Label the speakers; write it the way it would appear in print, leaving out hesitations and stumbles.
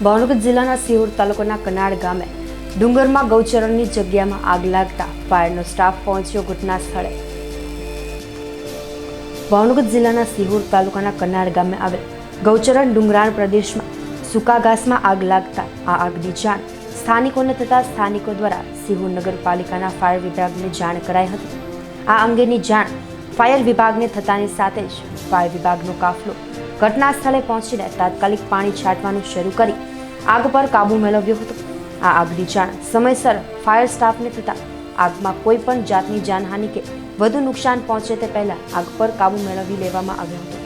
Speaker 1: ભાવનગર જિલ્લાના સિહોર તાલુકાના કનાડ ગામે ડુંગરમાં ગૌચરણની જગ્યામાં આગ લાગતા ફાયરનો સ્ટાફ પહોંચ્યો ઘટના સ્થળે। ભાવનગર જિલ્લાના સિહોર તાલુકાના કનાડ ગામે આવેલ ગૌચરણ ડુંગરાળ પ્રદેશમાં સૂકા ઘાસમાં આગ લાગતા આ આગની જાણ સ્થાનિકોને થતા સ્થાનિકો દ્વારા સિહોર નગરપાલિકાના ફાયર વિભાગને જાણ કરાઈ હતી। આ અંગેની જાણ ફાયર વિભાગને થતાની સાથે જ ફાયર વિભાગનો કાફલો ઘટના સ્થળે પહોંચીને તાત્કાલિક પાણી છાંટવાનું શરૂ કરી આગ પર કાબુ મેળવ્યો હતો। આ આગની જાણ સમયસર ફાયર સ્ટાફને થતા આગમાં કોઈ પણ જાતની જાનહાનિ કે વધુ નુકસાન પહોંચે તે પહેલા આગ પર કાબુ મેળવી લેવામાં આવ્યો હતો।